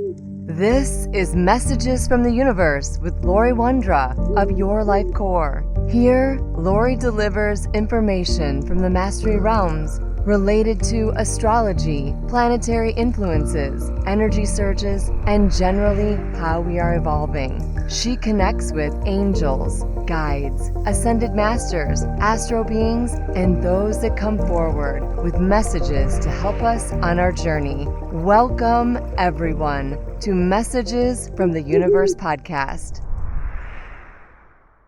This is Messages from the Universe with Lori Wondra of Your Life Core. Here, Lori delivers information from the Mastery Realms related to astrology, planetary influences, energy surges, and generally how we are evolving. She connects with angels, guides, ascended masters, astro beings, and those that come forward with messages to help us on our journey. Welcome, everyone, to Messages from the Universe podcast.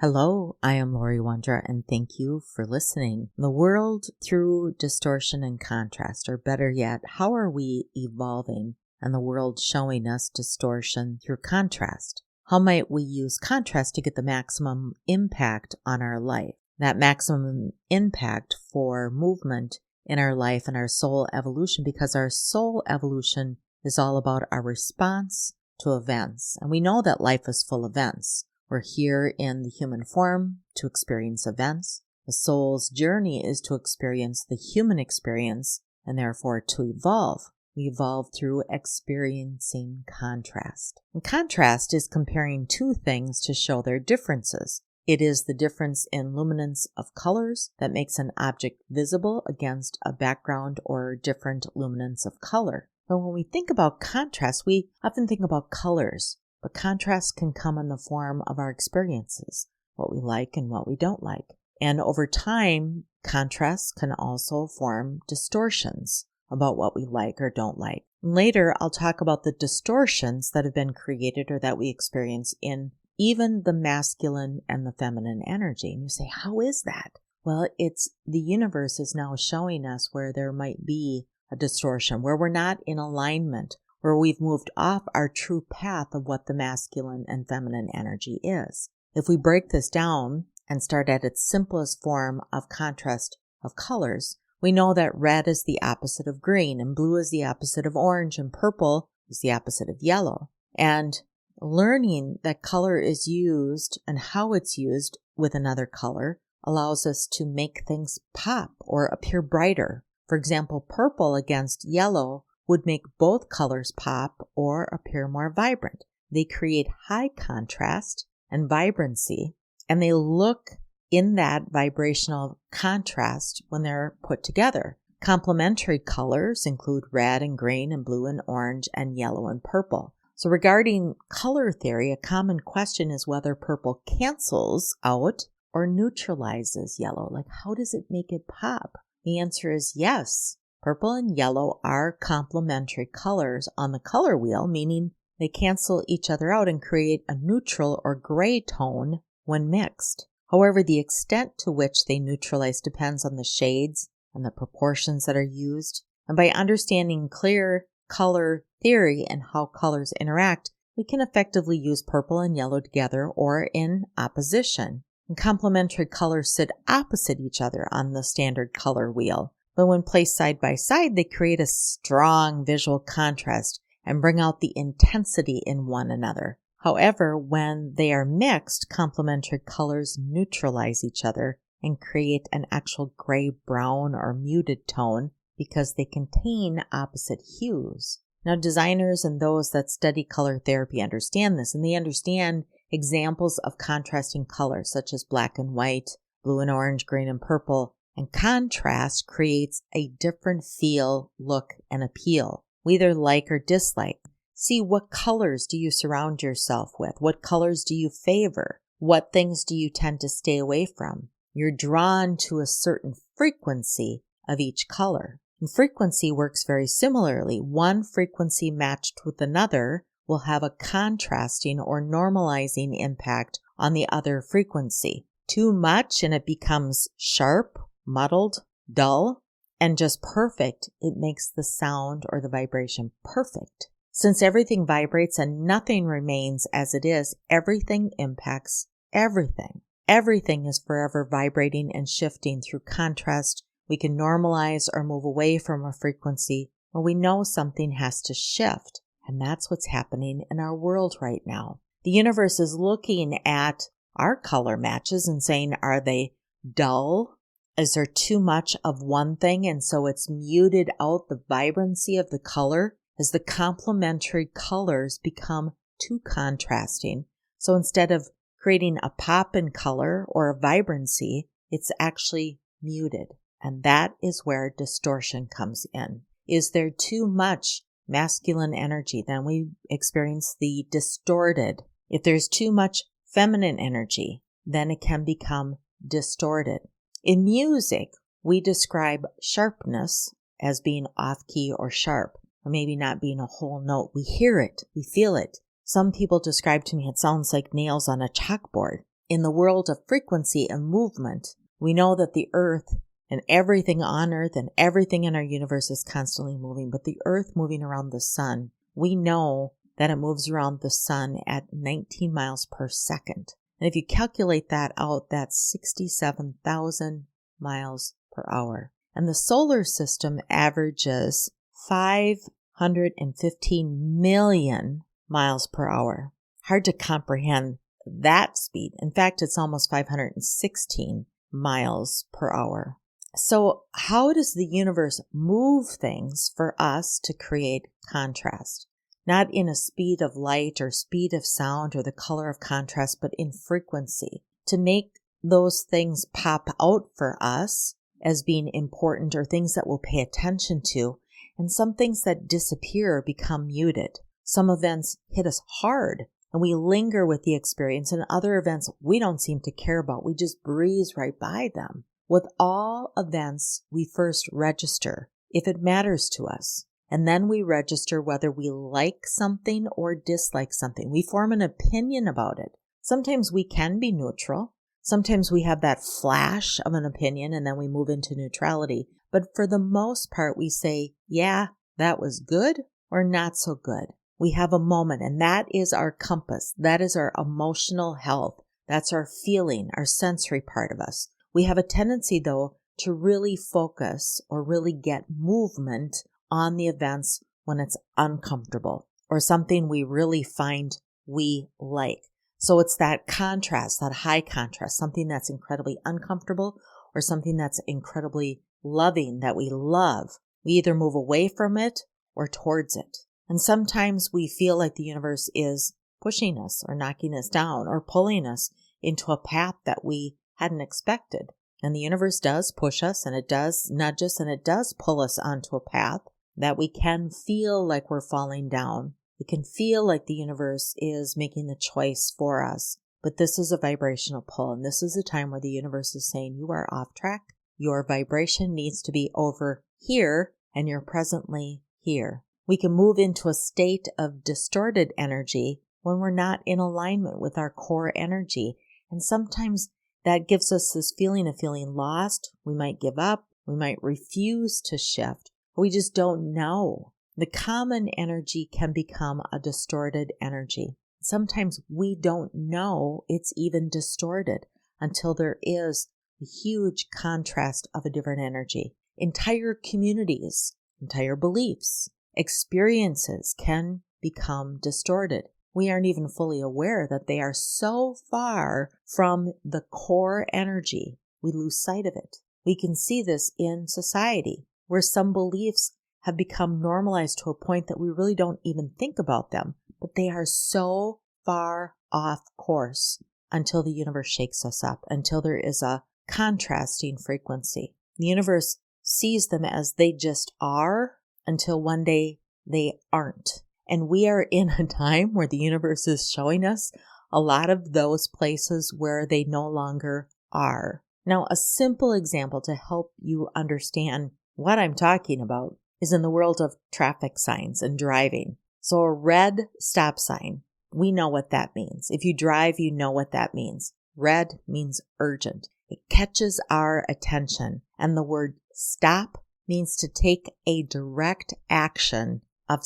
Hello, I am Lori Wondra, and thank you for listening. The world through distortion and contrast, or better yet, how are we evolving and the world showing us distortion through contrast? How might we use contrast to get the maximum impact on our life? That maximum impact for movement in our life and our soul evolution, because our soul evolution is all about our response to events. And we know that life is full of events. We're here in the human form to experience events. The soul's journey is to experience the human experience and therefore to evolve. We evolve through experiencing contrast. And contrast is comparing two things to show their differences. It is the difference in luminance of colors that makes an object visible against a background or different luminance of color. But when we think about contrast, we often think about colors. But contrast can come in the form of our experiences, what we like and what we don't like. And over time, contrasts can also form distortions about what we like or don't like. Later, I'll talk about the distortions that have been created or that we experience in even the masculine and the feminine energy. And you say, how is that? Well, it's the universe is now showing us where there might be a distortion, where we're not in alignment, where we've moved off our true path of what the masculine and feminine energy is. If we break this down and start at its simplest form of contrast of colors, we know that red is the opposite of green, and blue is the opposite of orange, and purple is the opposite of yellow. And learning that color is used and how it's used with another color allows us to make things pop or appear brighter. For example, purple against yellow would make both colors pop or appear more vibrant. They create high contrast and vibrancy, and they look in that vibrational contrast when they're put together. Complementary colors include red and green and blue and orange and yellow and purple. So regarding color theory, a common question is whether purple cancels out or neutralizes yellow. Like, how does it make it pop? The answer is yes. Purple and yellow are complementary colors on the color wheel, meaning they cancel each other out and create a neutral or gray tone when mixed. However, the extent to which they neutralize depends on the shades and the proportions that are used. And by understanding clear color theory and how colors interact, we can effectively use purple and yellow together or in opposition. And complementary colors sit opposite each other on the standard color wheel. But when placed side by side, they create a strong visual contrast and bring out the intensity in one another. However, when they are mixed, complementary colors neutralize each other and create an actual gray-brown or muted tone because they contain opposite hues. Now, designers and those that study color therapy understand this, and they understand examples of contrasting colors such as black and white, blue and orange, green and purple. And contrast creates a different feel, look, and appeal. We either like or dislike. See, what colors do you surround yourself with? What colors do you favor? What things do you tend to stay away from? You're drawn to a certain frequency of each color. And frequency works very similarly. One frequency matched with another will have a contrasting or normalizing impact on the other frequency. Too much and it becomes sharp, muddled, dull, and just perfect. It makes the sound or the vibration perfect. Since everything vibrates and nothing remains as it is, everything impacts everything. Everything is forever vibrating and shifting through contrast. We can normalize or move away from a frequency when we know something has to shift. And that's what's happening in our world right now. The universe is looking at our color matches and saying, are they dull? Is there too much of one thing and so it's muted out the vibrancy of the color as the complementary colors become too contrasting. So instead of creating a pop in color or a vibrancy, it's actually muted. And that is where distortion comes in. Is there too much masculine energy? Then we experience the distorted. If there's too much feminine energy, then it can become distorted. In music, we describe sharpness as being off-key or sharp, or maybe not being a whole note. We hear it. We feel it. Some people describe to me it sounds like nails on a chalkboard. In the world of frequency and movement, we know that the earth and everything on earth and everything in our universe is constantly moving, but the earth moving around the sun, we know that it moves around the sun at 19 miles per second. And if you calculate that out, that's 67,000 miles per hour. And the solar system averages 515 million miles per hour. Hard to comprehend that speed. In fact, it's almost 516 miles per hour. So how does the universe move things for us to create contrast? Not in a speed of light or speed of sound or the color of contrast, but in frequency, to make those things pop out for us as being important or things that we'll pay attention to, and some things that disappear or become muted. Some events hit us hard and we linger with the experience, and other events we don't seem to care about. We just breeze right by them. With all events, we first register if it matters to us. And then we register whether we like something or dislike something. We form an opinion about it. Sometimes we can be neutral. Sometimes we have that flash of an opinion and then we move into neutrality. But for the most part, we say, yeah, that was good or not so good. We have a moment, and that is our compass. That is our emotional health. That's our feeling, our sensory part of us. We have a tendency, though, to really focus or really get movement on the events when it's uncomfortable or something we really find we like. So it's that contrast, that high contrast, something that's incredibly uncomfortable or something that's incredibly loving that we love. We either move away from it or towards it. And sometimes we feel like the universe is pushing us or knocking us down or pulling us into a path that we hadn't expected. And the universe does push us, and it does nudge us, and it does pull us onto a path that we can feel like we're falling down. We can feel like the universe is making the choice for us. But this is a vibrational pull, and this is a time where the universe is saying you are off track. Your vibration needs to be over here, and you're presently here. We can move into a state of distorted energy when we're not in alignment with our core energy. And sometimes that gives us this feeling of feeling lost. We might give up. We might refuse to shift. We just don't know. The common energy can become a distorted energy. Sometimes we don't know it's even distorted until there is a huge contrast of a different energy. Entire communities, entire beliefs, experiences can become distorted. We aren't even fully aware that they are so far from the core energy, we lose sight of it. We can see this in society, where some beliefs have become normalized to a point that we really don't even think about them, but they are so far off course until the universe shakes us up, until there is a contrasting frequency. The universe sees them as they just are until one day they aren't. And we are in a time where the universe is showing us a lot of those places where they no longer are. Now, a simple example to help you understand what I'm talking about is in the world of traffic signs and driving. So a red stop sign, we know what that means. If you drive, you know what that means. Red means urgent. It catches our attention. And the word stop means to take a direct action of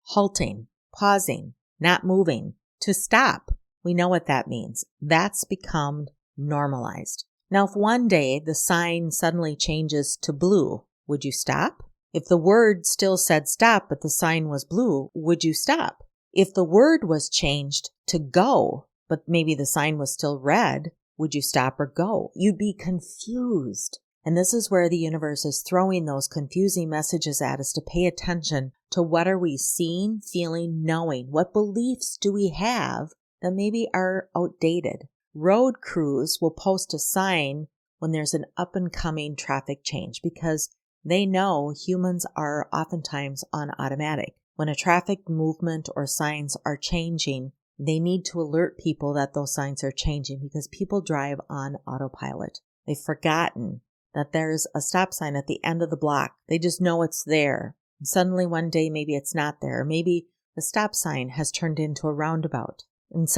halting, pausing, not moving, to stop. We know what that means. That's become normalized. Now, if one day the sign suddenly changes to blue, would you stop? If the word still said stop, but the sign was blue, would you stop? If the word was changed to go, but maybe the sign was still red, would you stop or go? You'd be confused. And this is where the universe is throwing those confusing messages at us to pay attention to what are we seeing, feeling, knowing? What beliefs do we have that maybe are outdated? Road crews will post a sign when there's an up and coming traffic change because they know humans are oftentimes on automatic. When a traffic movement or signs are changing, they need to alert people that those signs are changing because people drive on autopilot. They've forgotten that there's a stop sign at the end of the block. They just know it's there. And suddenly one day maybe it's not there. Maybe the stop sign has turned into a roundabout. And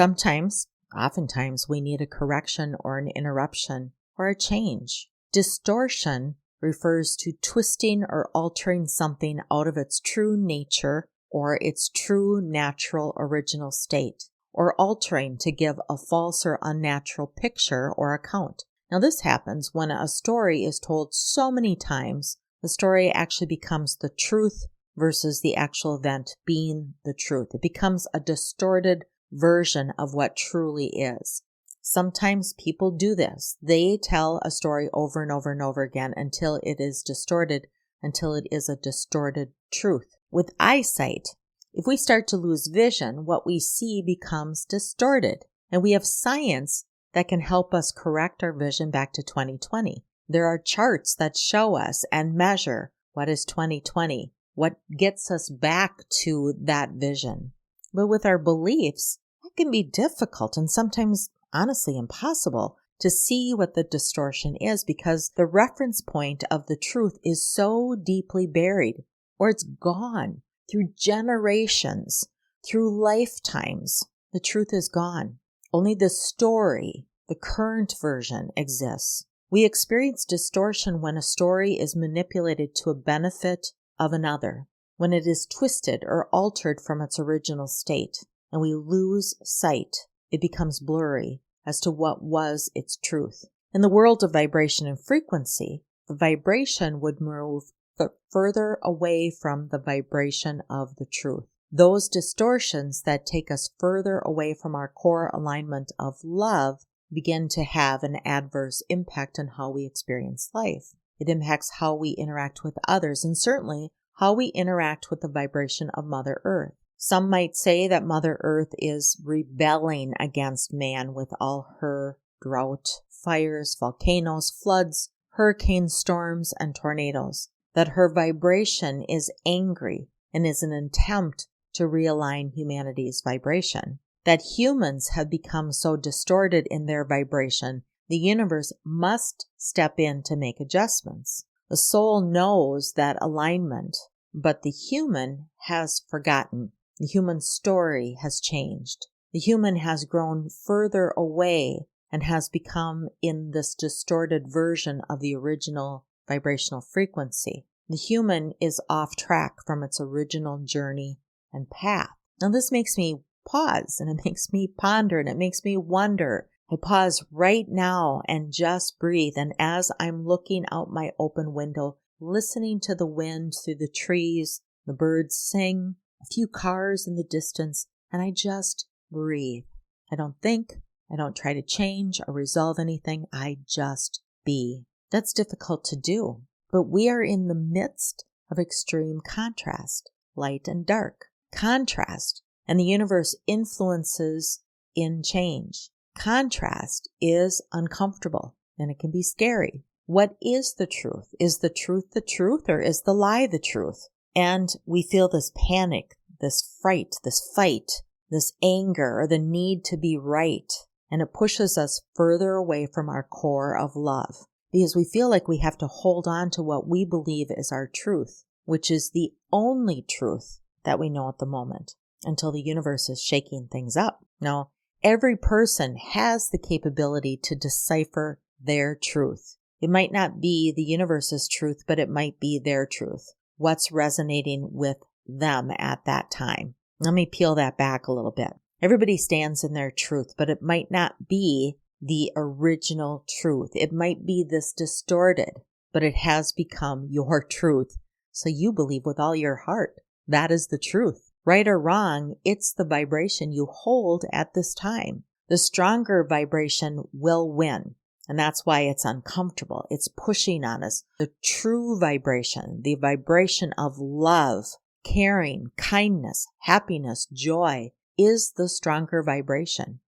oftentimes we need a correction or an interruption or a change. Distortion refers to twisting or altering something out of its true nature or its true natural original state, or altering to give a false or unnatural picture or account. Now this happens when a story is told so many times, the story actually becomes the truth versus the actual event being the truth. It becomes a distorted version of what truly is. Sometimes people do this. They tell a story over and over and over again until it is distorted, until it is a distorted truth. With eyesight, if we start to lose vision, what we see becomes distorted. And we have science that can help us correct our vision back to 2020. There are charts that show us and measure what is 2020, what gets us back to that vision. But with our beliefs, it can be difficult and sometimes honestly impossible to see what the distortion is because the reference point of the truth is so deeply buried, or it's gone through generations, through lifetimes. The truth is gone. Only the story, the current version, exists. We experience distortion when a story is manipulated to a benefit of another, when it is twisted or altered from its original state, and we lose sight. It becomes blurry as to what was its truth. In the world of vibration and frequency, the vibration would move further away from the vibration of the truth. Those distortions that take us further away from our core alignment of love begin to have an adverse impact on how we experience life. It impacts how we interact with others and certainly how we interact with the vibration of Mother Earth. Some might say that Mother Earth is rebelling against man with all her drought, fires, volcanoes, floods, hurricane storms, and tornadoes. That her vibration is angry and is an attempt to realign humanity's vibration. That humans have become so distorted in their vibration, the universe must step in to make adjustments. The soul knows that alignment, but the human has forgotten. The human story has changed. The human has grown further away and has become in this distorted version of the original vibrational frequency. The human is off track from its original journey and path. Now this makes me pause and it makes me ponder and it makes me wonder. I pause right now and just breathe. And as I'm looking out my open window, listening to the wind through the trees, the birds sing, a few cars in the distance, and I just breathe. I don't think, I don't try to change or resolve anything. I just be. That's difficult to do, but we are in the midst of extreme contrast, light and dark. Contrast, and the universe influences in change. Contrast is uncomfortable and it can be scary. What is the truth? Is the truth or is the lie the truth? And we feel this panic, this fright, this fight, this anger, or the need to be right. And it pushes us further away from our core of love because we feel like we have to hold on to what we believe is our truth, which is the only truth that we know at the moment until the universe is shaking things up. Now, every person has the capability to decipher their truth. It might not be the universe's truth, but it might be their truth. What's resonating with them at that time? Let me peel that back a little bit. Everybody stands in their truth, but it might not be the original truth. It might be this distorted, but it has become your truth. So you believe with all your heart. That is the truth. Right or wrong, it's the vibration you hold at this time. The stronger vibration will win. And that's why it's uncomfortable. It's pushing on us. The true vibration, the vibration of love, caring, kindness, happiness, joy, is the stronger vibration.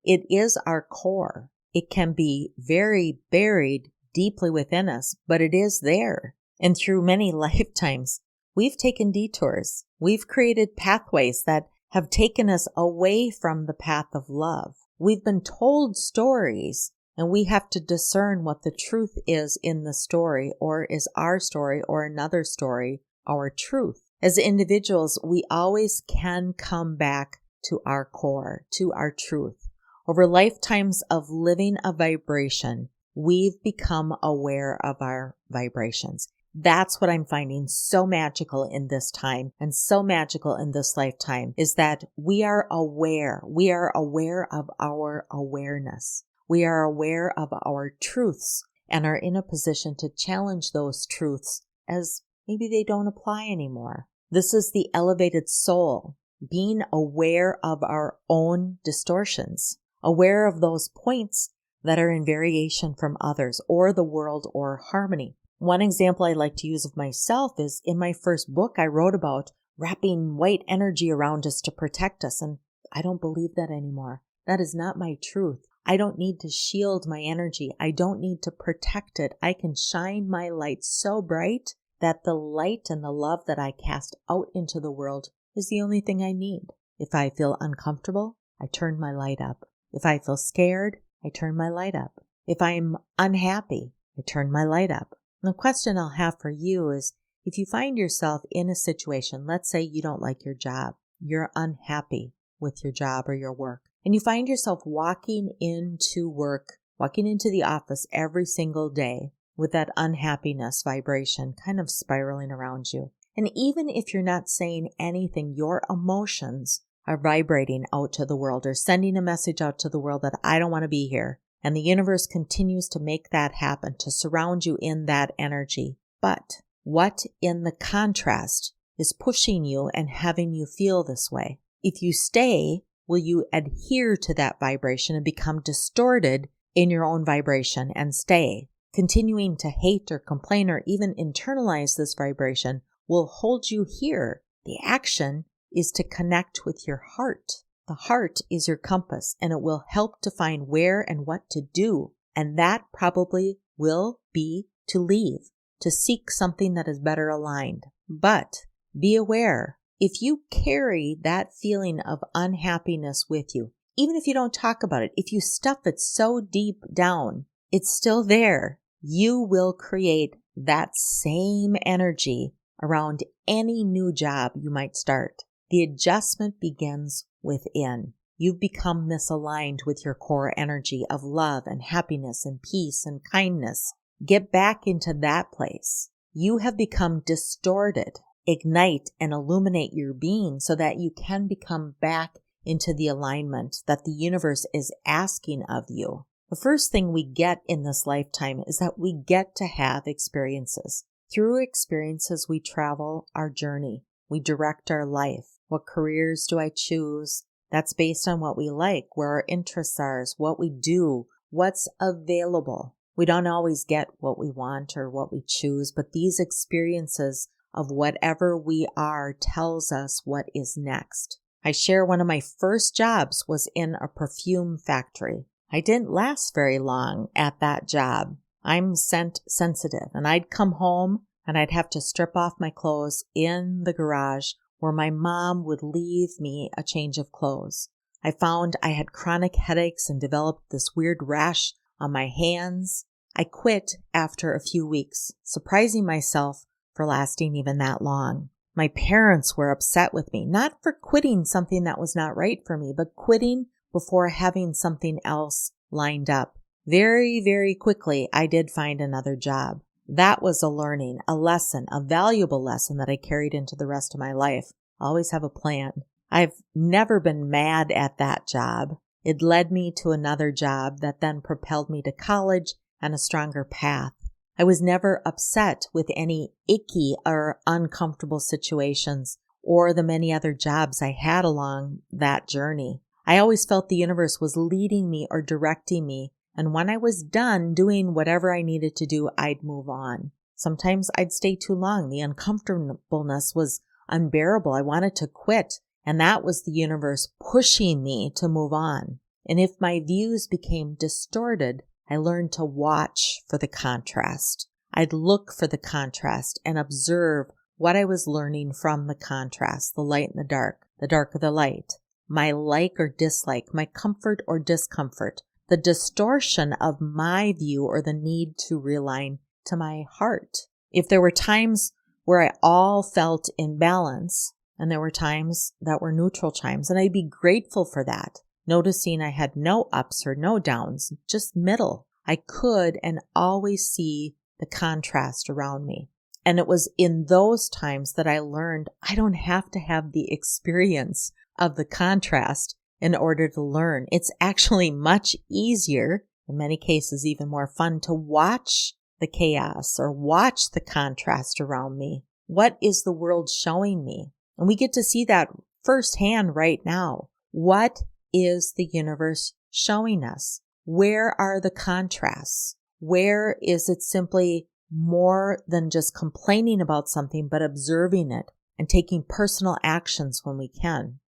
It is our core. It can be very buried deeply within us, but it is there. And through many lifetimes, we've taken detours. We've created pathways that have taken us away from the path of love. We've been told stories, and we have to discern what the truth is in the story, or is our story or another story our truth. As individuals, we always can come back to our core, to our truth. Over lifetimes of living a vibration, we've become aware of our vibrations. That's what I'm finding so magical in this time and so magical in this lifetime, is that we are aware. We are aware of our awareness. We are aware of our truths and are in a position to challenge those truths as maybe they don't apply anymore. This is the elevated soul, being aware of our own distortions, aware of those points that are in variation from others or the world or harmony. One example I like to use of myself is in my first book, I wrote about wrapping white energy around us to protect us. And I don't believe that anymore. That is not my truth. I don't need to shield my energy. I don't need to protect it. I can shine my light so bright that the light and the love that I cast out into the world is the only thing I need. If I feel uncomfortable, I turn my light up. If I feel scared, I turn my light up. If I'm unhappy, I turn my light up. And the question I'll have for you is, if you find yourself in a situation, let's say you don't like your job, you're unhappy with your job or your work, and you find yourself walking into work, walking into the office every single day with that unhappiness vibration kind of spiraling around you. And even if you're not saying anything, your emotions are vibrating out to the world or sending a message out to the world that I don't want to be here. And the universe continues to make that happen, to surround you in that energy. But what in the contrast is pushing you and having you feel this way? If you stay, will you adhere to that vibration and become distorted in your own vibration and stay? Continuing to hate or complain or even internalize this vibration will hold you here. The action is to connect with your heart. The heart is your compass, and it will help to find where and what to do. And that probably will be to leave, to seek something that is better aligned. But be aware, if you carry that feeling of unhappiness with you, even if you don't talk about it, if you stuff it so deep down, it's still there. You will create that same energy around any new job you might start. The adjustment begins within. You've become misaligned with your core energy of love and happiness and peace and kindness. Get back into that place. You have become distorted. Ignite and illuminate your being so that you can become back into the alignment that the universe is asking of you. The first thing we get in this lifetime is that we get to have experiences. Through experiences, we travel our journey. We direct our life. What careers do I choose? That's based on what we like, where our interests are, what we do, what's available. We don't always get what we want or what we choose, but these experiences of whatever we are tells us what is next. I share one of my first jobs was in a perfume factory. I didn't last very long at that job. I'm scent sensitive, and I'd come home and I'd have to strip off my clothes in the garage where my mom would leave me a change of clothes. I found I had chronic headaches and developed this weird rash on my hands. I quit after a few weeks, surprising myself for lasting even that long. My parents were upset with me, not for quitting something that was not right for me, but quitting before having something else lined up. Very, very quickly, I did find another job. That was a learning, a lesson, a valuable lesson that I carried into the rest of my life. Always have a plan. I've never been mad at that job. It led me to another job that then propelled me to college and a stronger path. I was never upset with any icky or uncomfortable situations or the many other jobs I had along that journey. I always felt the universe was leading me or directing me And when I was done doing whatever I needed to do, I'd move on. Sometimes I'd stay too long. The uncomfortableness was unbearable. I wanted to quit. And that was the universe pushing me to move on. And if my views became distorted, I learned to watch for the contrast. I'd look for the contrast and observe what I was learning from the contrast, the light and the dark or the light, my like or dislike, my comfort or discomfort, the distortion of my view or the need to realign to my heart. If there were times where I all felt in balance, and there were times that were neutral times, and I'd be grateful for that, noticing I had no ups or no downs, just middle. I could and always see the contrast around me. And it was in those times that I learned I don't have to have the experience of the contrast in order to learn. It's actually much easier, in many cases even more fun, to watch the chaos or watch the contrast around me. What is the world showing me? And we get to see that firsthand right now. What is the universe showing us? Where are the contrasts? Where is it simply more than just complaining about something, but observing it and taking personal actions when we can?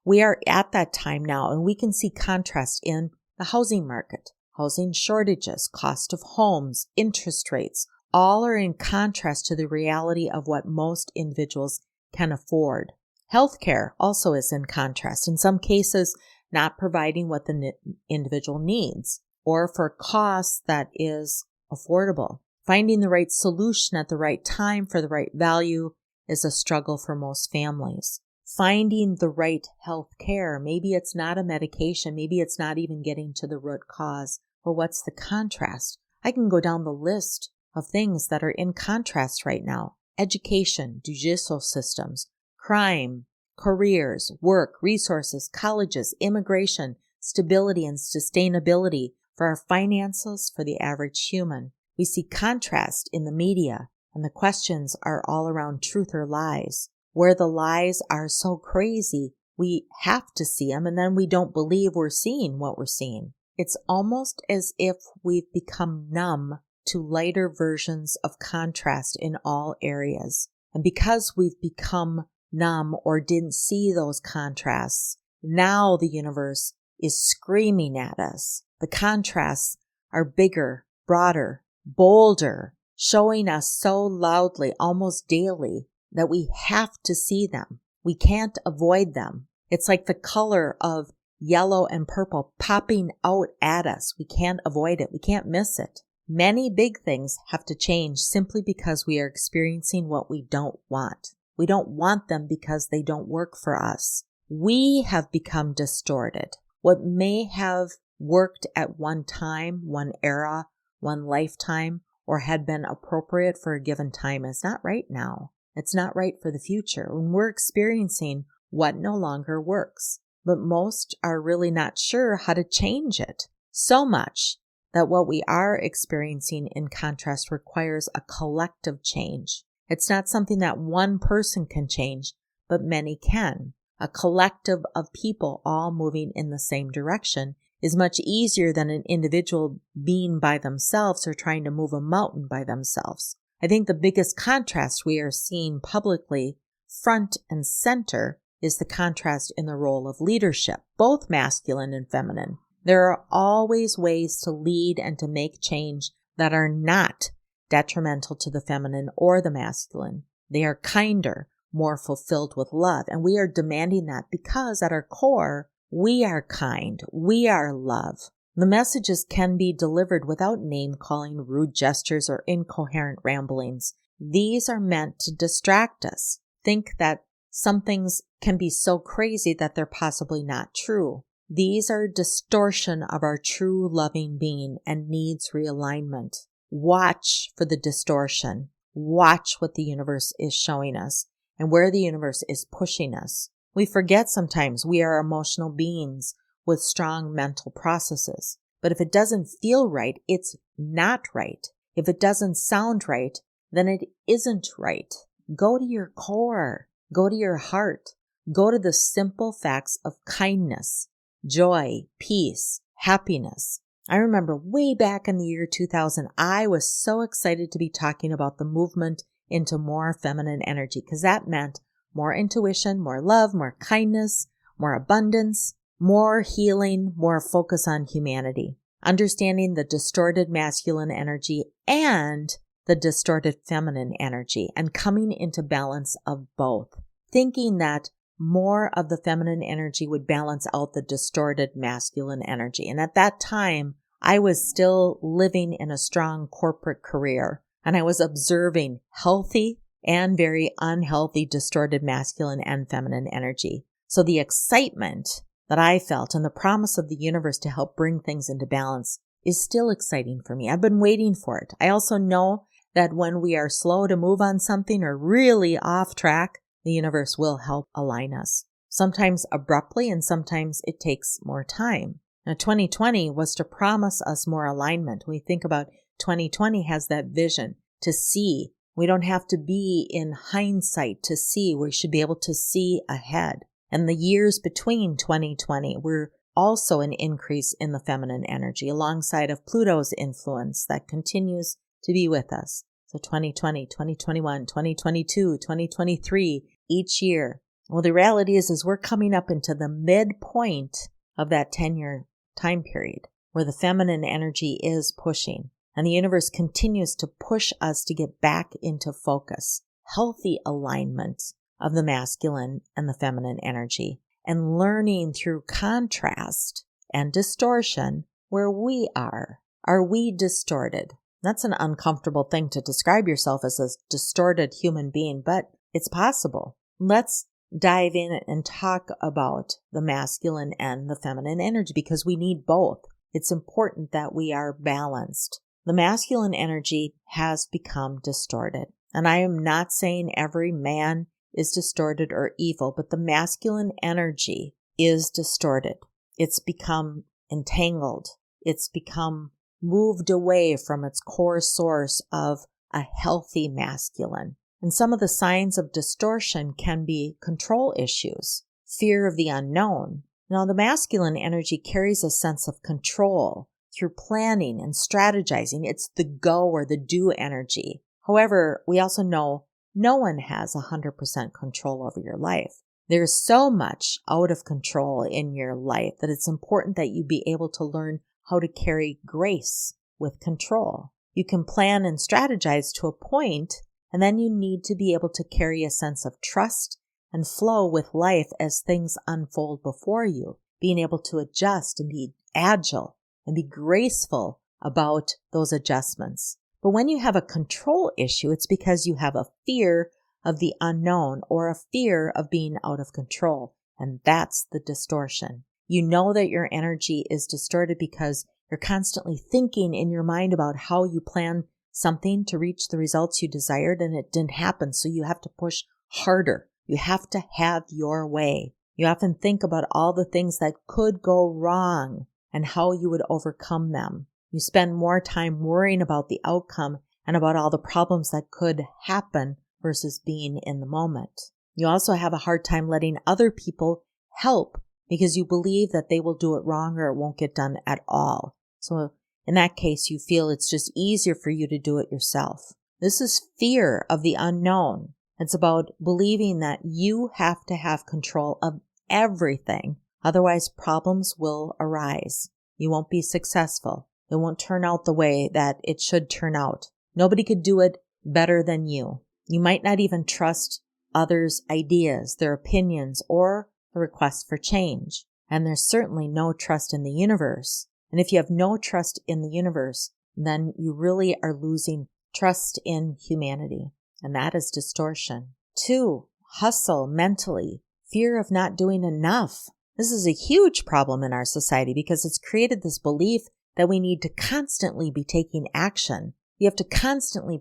We are at that time now, and we can see contrast in the housing market. Housing shortages, cost of homes, interest rates, all are in contrast to the reality of what most individuals can afford. Healthcare also is in contrast, in some cases not providing what the individual needs, or for costs that is affordable. Finding the right solution at the right time for the right value is a struggle for most families. Finding the right health care, maybe it's not a medication, maybe it's not even getting to the root cause, but what's the contrast? I can go down the list of things that are in contrast right now. Education, judicial systems, crime, careers, work, resources, colleges, immigration, stability and sustainability for our finances, for the average human. We see contrast in the media, and the questions are all around truth or lies. Where the lies are so crazy, we have to see them, and then we don't believe we're seeing what we're seeing. It's almost as if we've become numb to lighter versions of contrast in all areas. And because we've become numb or didn't see those contrasts, now the universe is screaming at us. The contrasts are bigger, broader, bolder, showing us so loudly, almost daily, that we have to see them. We can't avoid them. It's like the color of yellow and purple popping out at us. We can't avoid it. We can't miss it. Many big things have to change simply because we are experiencing what we don't want. We don't want them because they don't work for us. We have become distorted. What may have worked at one time, one era, one lifetime, or had been appropriate for a given time is not right now. It's not right for the future. When we're experiencing what no longer works, but most are really not sure how to change it. So much that what we are experiencing in contrast requires a collective change. It's not something that one person can change, but many can. A collective of people all moving in the same direction is much easier than an individual being by themselves or trying to move a mountain by themselves. I think the biggest contrast we are seeing publicly, front and center, is the contrast in the role of leadership, both masculine and feminine. There are always ways to lead and to make change that are not detrimental to the feminine or the masculine. They are kinder, more fulfilled with love, and we are demanding that because at our core, we are kind, we are love. The messages can be delivered without name-calling, rude gestures, or incoherent ramblings. These are meant to distract us. Think that some things can be so crazy that they're possibly not true. These are distortion of our true loving being and needs realignment. Watch for the distortion. Watch what the universe is showing us and where the universe is pushing us. We forget sometimes we are emotional beings with strong mental processes. But if it doesn't feel right, it's not right. If it doesn't sound right, then it isn't right. Go to your core. Go to your heart. Go to the simple facts of kindness, joy, peace, happiness. I remember way back in the year 2000, I was so excited to be talking about the movement into more feminine energy because that meant more intuition, more love, more kindness, more abundance, more healing, more focus on humanity, understanding the distorted masculine energy and the distorted feminine energy and coming into balance of both, thinking that more of the feminine energy would balance out the distorted masculine energy. And at that time, I was still living in a strong corporate career, and I was observing healthy and very unhealthy distorted masculine and feminine energy. So the excitement that I felt and the promise of the universe to help bring things into balance is still exciting for me. I've been waiting for it. I also know that when we are slow to move on something or really off track, the universe will help align us. Sometimes abruptly and sometimes it takes more time. Now, 2020 was to promise us more alignment. We think about 2020 has that vision to see. We don't have to be in hindsight to see. We should be able to see ahead. And the years between 2020 were also an increase in the feminine energy alongside of Pluto's influence that continues to be with us. So 2020, 2021, 2022, 2023, each year. Well, the reality is we're coming up into the midpoint of that 10-year time period where the feminine energy is pushing. And the universe continues to push us to get back into focus, healthy alignment of the masculine and the feminine energy, and learning through contrast and distortion where we are. Are we distorted? That's an uncomfortable thing to describe yourself as a distorted human being, but it's possible. Let's dive in and talk about the masculine and the feminine energy because we need both. It's important that we are balanced. The masculine energy has become distorted. And I am not saying every man is distorted or evil, but the masculine energy is distorted. It's become entangled. It's become moved away from its core source of a healthy masculine. And some of the signs of distortion can be control issues, fear of the unknown. Now, the masculine energy carries a sense of control through planning and strategizing. It's the go or the do energy. However, we also know no one has 100% control over your life. There's so much out of control in your life that it's important that you be able to learn how to carry grace with control. You can plan and strategize to a point, and then you need to be able to carry a sense of trust and flow with life as things unfold before you, being able to adjust and be agile and be graceful about those adjustments. But when you have a control issue, it's because you have a fear of the unknown or a fear of being out of control. And that's the distortion. You know that your energy is distorted because you're constantly thinking in your mind about how you plan something to reach the results you desired and it didn't happen. So you have to push harder. You have to have your way. You often think about all the things that could go wrong and how you would overcome them. You spend more time worrying about the outcome and about all the problems that could happen versus being in the moment. You also have a hard time letting other people help because you believe that they will do it wrong or it won't get done at all. So in that case, you feel it's just easier for you to do it yourself. This is fear of the unknown. It's about believing that you have to have control of everything. Otherwise, problems will arise. You won't be successful. It won't turn out the way that it should turn out. Nobody could do it better than you. You might not even trust others' ideas, their opinions, or the request for change. And there's certainly no trust in the universe. And if you have no trust in the universe, then you really are losing trust in humanity. And that is distortion. 2, hustle mentally, fear of not doing enough. This is a huge problem in our society because it's created this belief that we need to constantly be taking action. We have to constantly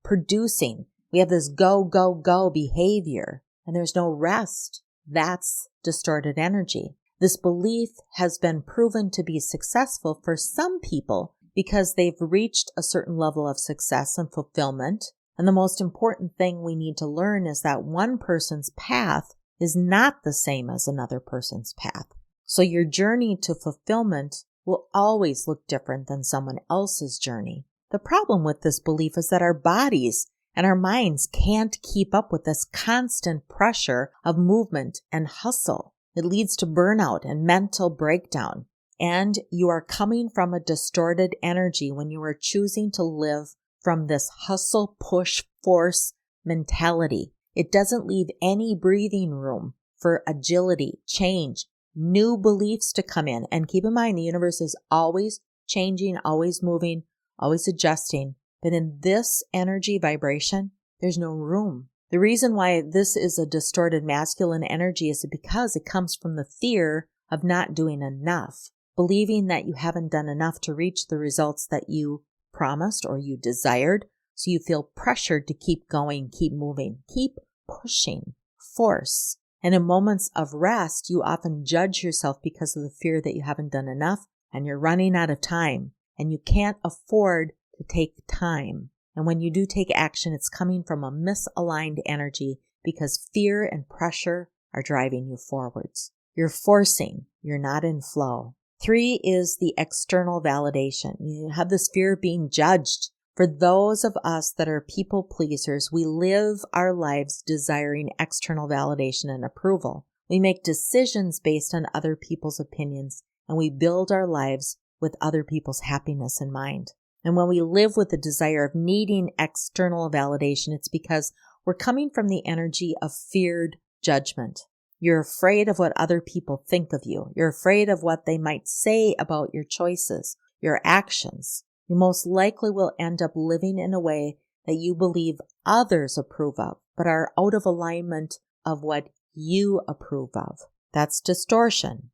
producing. We have this go, go, go behavior, and there's no rest. That's distorted energy. This belief has been proven to be successful for some people because they've reached a certain level of success and fulfillment. And the most important thing we need to learn is that one person's path is not the same as another person's path. So your journey to fulfillment will always look different than someone else's journey. The problem with this belief is that our bodies and our minds can't keep up with this constant pressure of movement and hustle. It leads to burnout and mental breakdown. And you are coming from a distorted energy when you are choosing to live from this hustle, push, force mentality. It doesn't leave any breathing room for agility, change, new beliefs to come in. And keep in mind, the universe is always changing, always moving, always adjusting. But in this energy vibration, there's no room. The reason why this is a distorted masculine energy is because it comes from the fear of not doing enough, believing that you haven't done enough to reach the results that you promised or you desired. So you feel pressured to keep going, keep moving, keep pushing, force. And in moments of rest, you often judge yourself because of the fear that you haven't done enough and you're running out of time and you can't afford to take time. And when you do take action, it's coming from a misaligned energy because fear and pressure are driving you forwards. You're forcing, you're not in flow. 3 is the external validation. You have this fear of being judged. For those of us that are people pleasers, we live our lives desiring external validation and approval. We make decisions based on other people's opinions, and we build our lives with other people's happiness in mind. And when we live with the desire of needing external validation, it's because we're coming from the energy of feared judgment. You're afraid of what other people think of you. You're afraid of what they might say about your choices, your actions. You most likely will end up living in a way that you believe others approve of, but are out of alignment of what you approve of. That's distortion.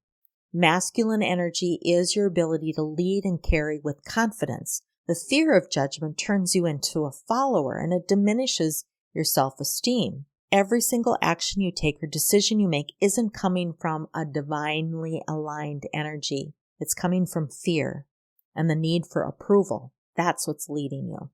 Masculine energy is your ability to lead and carry with confidence. The fear of judgment turns you into a follower and it diminishes your self-esteem. Every single action you take or decision you make isn't coming from a divinely aligned energy. It's coming from fear and the need for approval. That's what's leading you.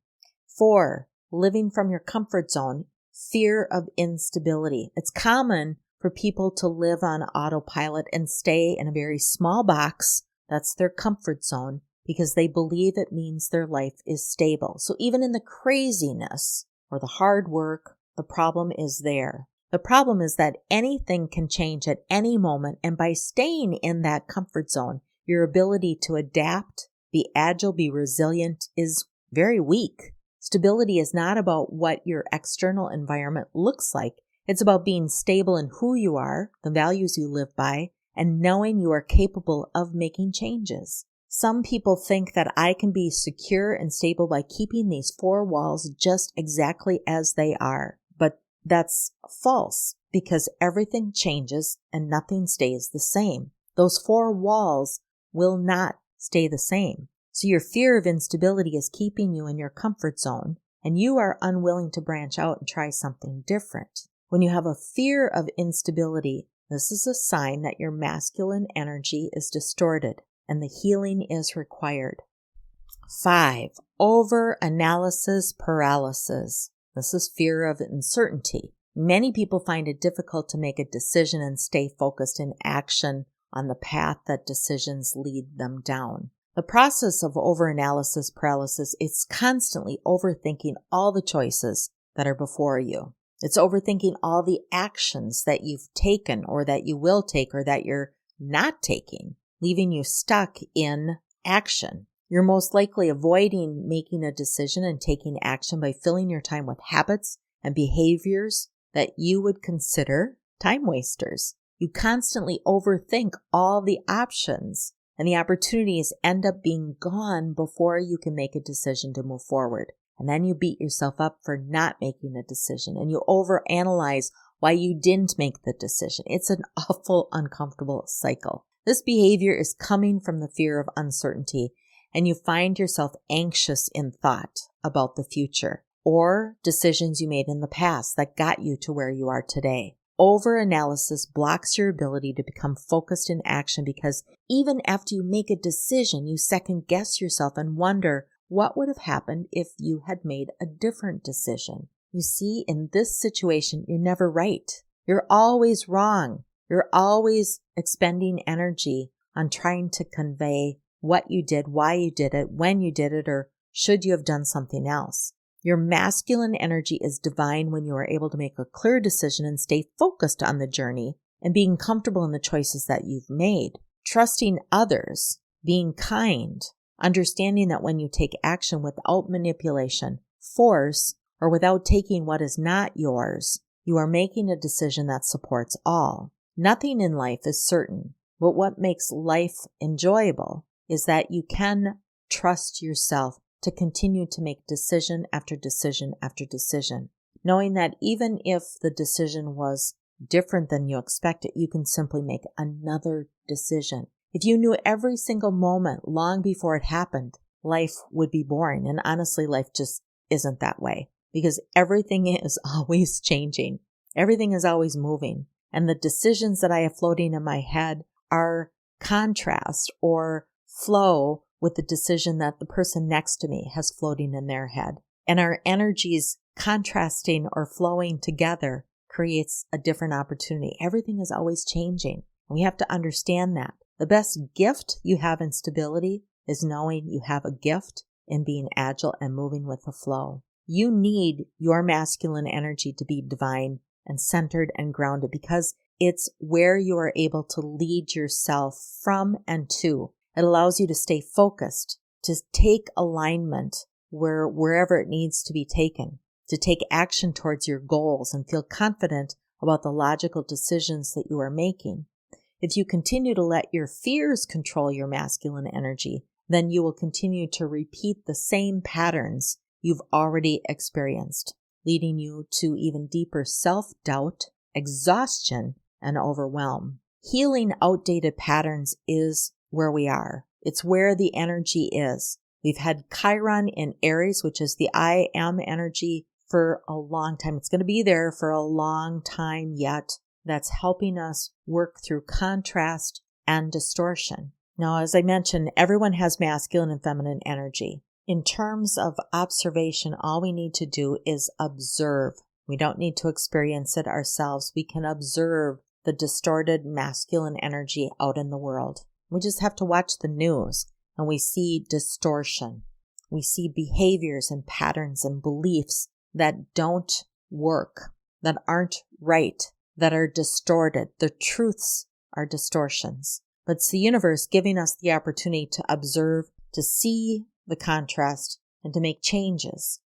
4, living from your comfort zone, fear of instability. It's common for people to live on autopilot and stay in a very small box. That's their comfort zone because they believe it means their life is stable. So even in the craziness or the hard work, the problem is there. The problem is that anything can change at any moment, and by staying in that comfort zone, your ability to adapt, be agile, be resilient is very weak. Stability is not about what your external environment looks like. It's about being stable in who you are, the values you live by, and knowing you are capable of making changes. Some people think that I can be secure and stable by keeping these 4 walls just exactly as they are. But that's false because everything changes and nothing stays the same. Those 4 walls will not stay the same. So your fear of instability is keeping you in your comfort zone and you are unwilling to branch out and try something different. When you have a fear of instability, this is a sign that your masculine energy is distorted and the healing is required. 5, over-analysis paralysis. This is fear of uncertainty. Many people find it difficult to make a decision and stay focused in action on the path that decisions lead them down. The process of over-analysis paralysis is constantly overthinking all the choices that are before you. It's overthinking all the actions that you've taken or that you will take or that you're not taking, leaving you stuck in action. You're most likely avoiding making a decision and taking action by filling your time with habits and behaviors that you would consider time wasters. You constantly overthink all the options and the opportunities end up being gone before you can make a decision to move forward. And then you beat yourself up for not making a decision and you overanalyze why you didn't make the decision. It's an awful, uncomfortable cycle. This behavior is coming from the fear of uncertainty, and you find yourself anxious in thought about the future or decisions you made in the past that got you to where you are today. Over-analysis blocks your ability to become focused in action because even after you make a decision, you second-guess yourself and wonder what would have happened if you had made a different decision. You see, in this situation, you're never right. You're always wrong. You're always expending energy on trying to convey what you did, why you did it, when you did it, or should you have done something else. Your masculine energy is divine when you are able to make a clear decision and stay focused on the journey and being comfortable in the choices that you've made. Trusting others, being kind, understanding that when you take action without manipulation, force, or without taking what is not yours, you are making a decision that supports all. Nothing in life is certain, but what makes life enjoyable is that you can trust yourself to continue to make decision after decision after decision, knowing that even if the decision was different than you expected, you can simply make another decision. If you knew every single moment long before it happened, life would be boring. And honestly, life just isn't that way because everything is always changing. Everything is always moving. And the decisions that I have floating in my head are contrast or flow with the decision that the person next to me has floating in their head. And our energies contrasting or flowing together creates a different opportunity. Everything is always changing. And we have to understand that. The best gift you have in stability is knowing you have a gift in being agile and moving with the flow. You need your masculine energy to be divine and centered and grounded because it's where you are able to lead yourself from and to. It allows you to stay focused, to take alignment wherever it needs to be taken, to take action towards your goals and feel confident about the logical decisions that you are making. If you continue to let your fears control your masculine energy, then you will continue to repeat the same patterns you've already experienced, leading you to even deeper self-doubt, exhaustion, and overwhelm. Healing outdated patterns is where we are. It's where the energy is. We've had Chiron in Aries, which is the I am energy, for a long time. It's going to be there for a long time yet. That's helping us work through contrast and distortion. Now, as I mentioned, everyone has masculine and feminine energy. In terms of observation, all we need to do is observe. We don't need to experience it ourselves. We can observe the distorted masculine energy out in the world. We just have to watch the news and we see distortion. We see behaviors and patterns and beliefs that don't work, that aren't right, that are distorted. The truths are distortions. But it's the universe giving us the opportunity to observe, to see the contrast, and to make changes.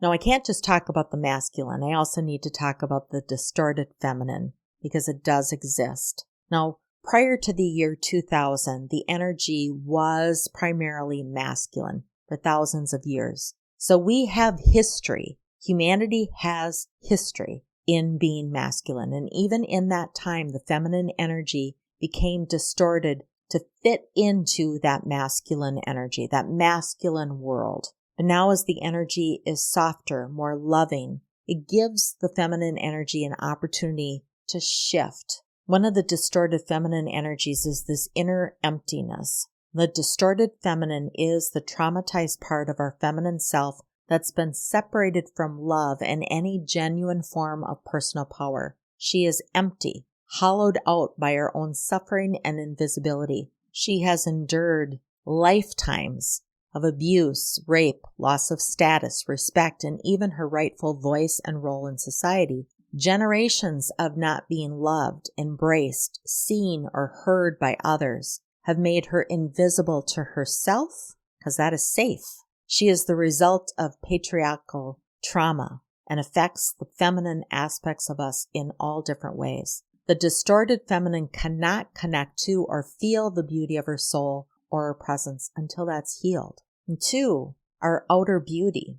Now, I can't just talk about the masculine. I also need to talk about the distorted feminine because it does exist. Now, prior to the year 2000, the energy was primarily masculine for thousands of years. So we have history. Humanity has history in being masculine. And even in that time, the feminine energy became distorted to fit into that masculine energy, that masculine world. But now as the energy is softer, more loving, it gives the feminine energy an opportunity to shift. One of the distorted feminine energies is this inner emptiness. The distorted feminine is the traumatized part of our feminine self that's been separated from love and any genuine form of personal power. She is empty, hollowed out by her own suffering and invisibility. She has endured lifetimes of abuse, rape, loss of status, respect, and even her rightful voice and role in society. Generations of not being loved, embraced, seen, or heard by others have made her invisible to herself, because that is safe. She is the result of patriarchal trauma and affects the feminine aspects of us in all different ways. The distorted feminine cannot connect to or feel the beauty of her soul or her presence until that's healed. And two, our outer beauty,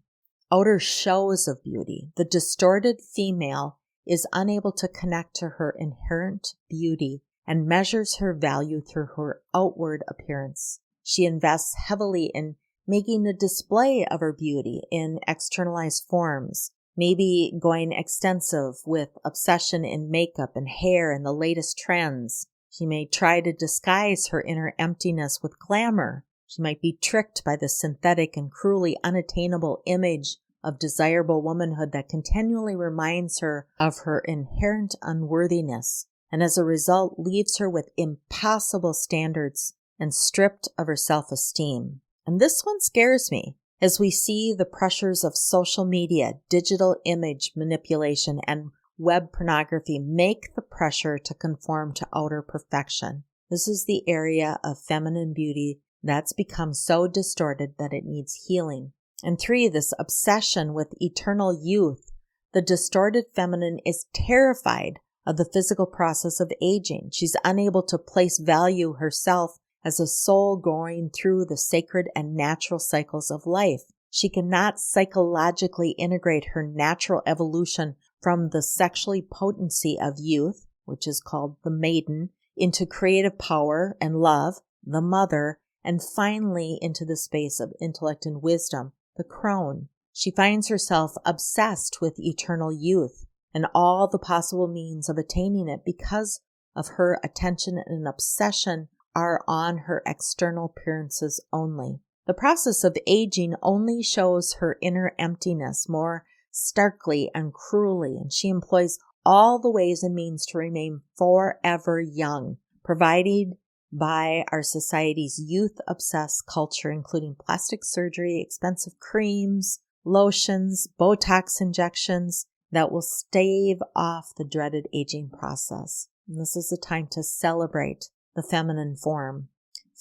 outer shows of beauty. The distorted female is unable to connect to her inherent beauty and measures her value through her outward appearance. She invests heavily in making a display of her beauty in externalized forms, maybe going extensive with obsession in makeup and hair and the latest trends. She may try to disguise her inner emptiness with glamour. She might be tricked by the synthetic and cruelly unattainable image of desirable womanhood that continually reminds her of her inherent unworthiness, and as a result leaves her with impossible standards and stripped of her self-esteem. And this one scares me as we see the pressures of social media, digital image manipulation, and web pornography make the pressure to conform to outer perfection. This is the area of feminine beauty that's become so distorted that it needs healing. And 3, this obsession with eternal youth. The distorted feminine is terrified of the physical process of aging. She's unable to place value herself as a soul going through the sacred and natural cycles of life. She cannot psychologically integrate her natural evolution from the sexually potency of youth, which is called the maiden, into creative power and love, the mother, and finally into the space of intellect and wisdom, the crone. She finds herself obsessed with eternal youth and all the possible means of attaining it because of her attention and obsession are on her external appearances only. The process of aging only shows her inner emptiness more starkly and cruelly, and she employs all the ways and means to remain forever young, provided by our society's youth-obsessed culture, including plastic surgery, expensive creams, lotions, Botox injections that will stave off the dreaded aging process. And this is a time to celebrate the feminine form.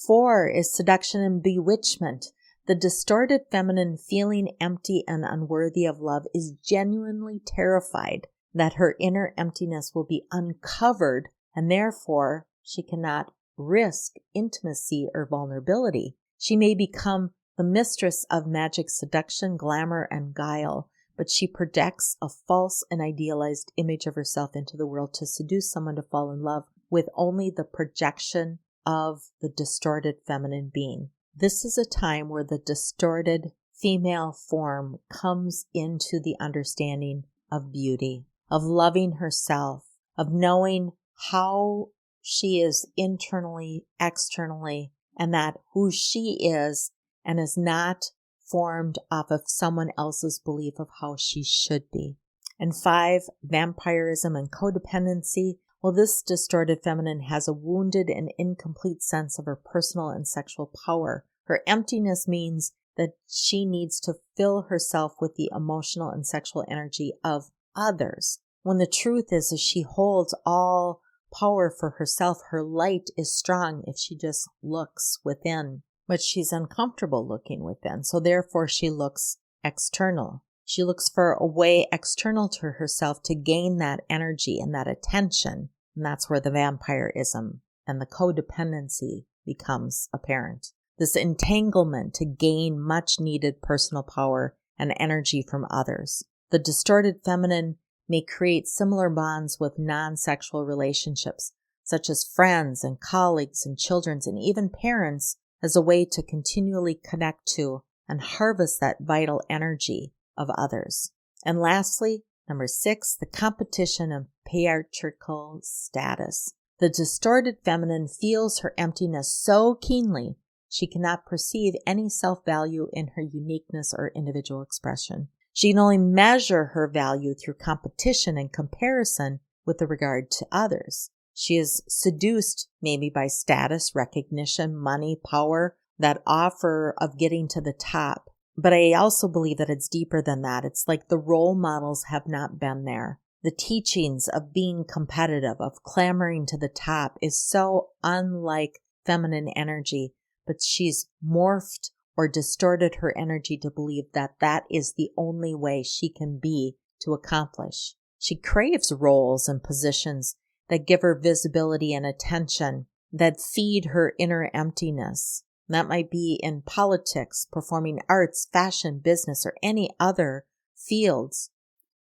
4 is seduction and bewitchment. The distorted feminine, feeling empty and unworthy of love, is genuinely terrified that her inner emptiness will be uncovered, and therefore she cannot risk intimacy or vulnerability. She may become the mistress of magic seduction, glamour, and guile, but she projects a false and idealized image of herself into the world to seduce someone to fall in love with only the projection of the distorted feminine being. This is a time where the distorted female form comes into the understanding of beauty, of loving herself, of knowing how she is internally, externally, and that who she is and is not formed off of someone else's belief of how she should be. And 5, vampirism and codependency. Well, this distorted feminine has a wounded and incomplete sense of her personal and sexual power. Her emptiness means that she needs to fill herself with the emotional and sexual energy of others. When the truth is she holds all power for herself. Her light is strong if she just looks within, but she's uncomfortable looking within. So therefore she looks external. She looks for a way external to herself to gain that energy and that attention. And that's where the vampirism and the codependency becomes apparent. This entanglement to gain much needed personal power and energy from others. The distorted feminine may create similar bonds with non-sexual relationships, such as friends and colleagues and children and even parents, as a way to continually connect to and harvest that vital energy of others. And lastly, number 6, the competition and patriarchal status. The distorted feminine feels her emptiness so keenly she cannot perceive any self-value in her uniqueness or individual expression. She can only measure her value through competition and comparison with regard to others. She is seduced maybe by status, recognition, money, power, that offer of getting to the top. But I also believe that it's deeper than that. It's like the role models have not been there. The teachings of being competitive, of clamoring to the top is so unlike feminine energy, but she's morphed or distorted her energy to believe that that is the only way she can be to accomplish. She craves roles and positions that give her visibility and attention, that feed her inner emptiness. That might be in politics, performing arts, fashion, business, or any other fields.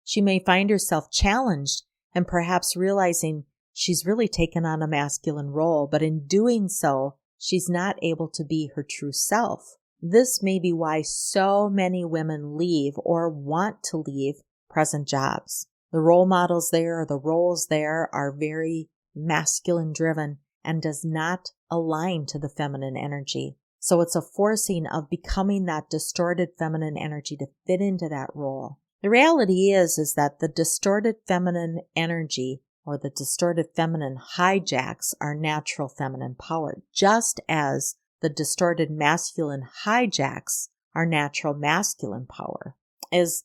She may find herself challenged and perhaps realizing she's really taken on a masculine role, but in doing so, she's not able to be her true self. This may be why so many women leave or want to leave present jobs. The role models there, the roles there are very masculine driven and does not align to the feminine energy. So it's a forcing of becoming that distorted feminine energy to fit into that role. The reality is that the distorted feminine energy or the distorted feminine hijacks our natural feminine power, just as the distorted masculine hijacks our natural masculine power. As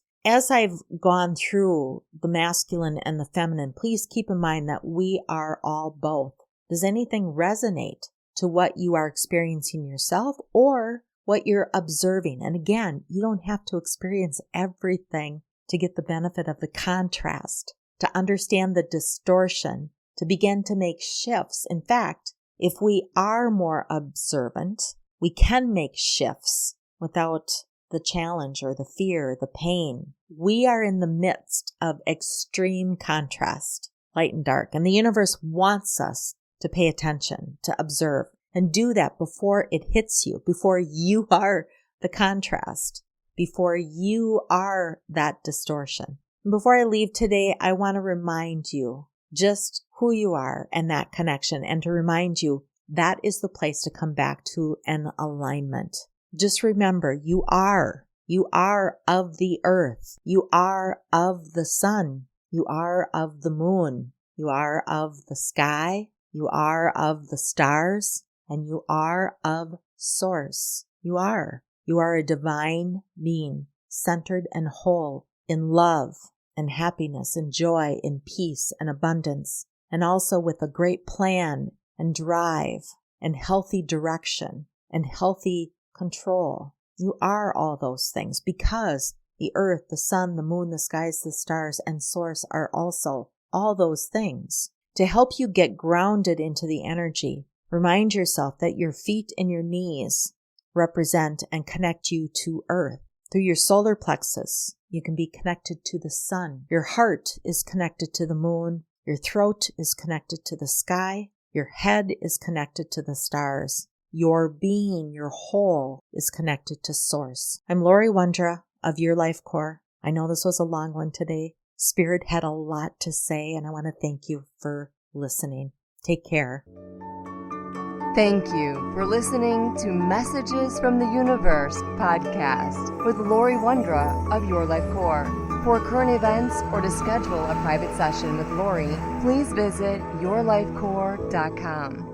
I've gone through the masculine and the feminine, please keep in mind that we are all both. Does anything resonate to what you are experiencing yourself or what you're observing? And again, you don't have to experience everything to get the benefit of the contrast, to understand the distortion, to begin to make shifts. In fact, if we are more observant, we can make shifts without the challenge or the fear, the pain. We are in the midst of extreme contrast, light and dark, and the universe wants us to pay attention, to observe, and do that before it hits you, before you are the contrast, before you are that distortion. And before I leave today, I want to remind you just who you are and that connection, and to remind you that is the place to come back to an alignment. Just remember, you are of the earth. You are of the sun. You are of the moon. You are of the sky. You are of the stars, and you are of source. You are a divine being, centered and whole in love and happiness and joy and peace and abundance, and also with a great plan and drive and healthy direction and healthy control. You are all those things because the earth, the sun, the moon, the skies, the stars, and source are also all those things. To help you get grounded into the energy, remind yourself that your feet and your knees represent and connect you to earth. Through your solar plexus, you can be connected to the sun. Your heart is connected to the moon. Your throat is connected to the sky. Your head is connected to the stars. Your being, your whole, is connected to source. I'm Lori Wondra of Your Life Core. I know this was a long one today. Spirit had a lot to say, and I want to thank you for listening. Take care. Thank you for listening to Messages from the Universe podcast with Lori Wondra of Your Life Core. For current events or to schedule a private session with Lori, please visit yourlifecore.com.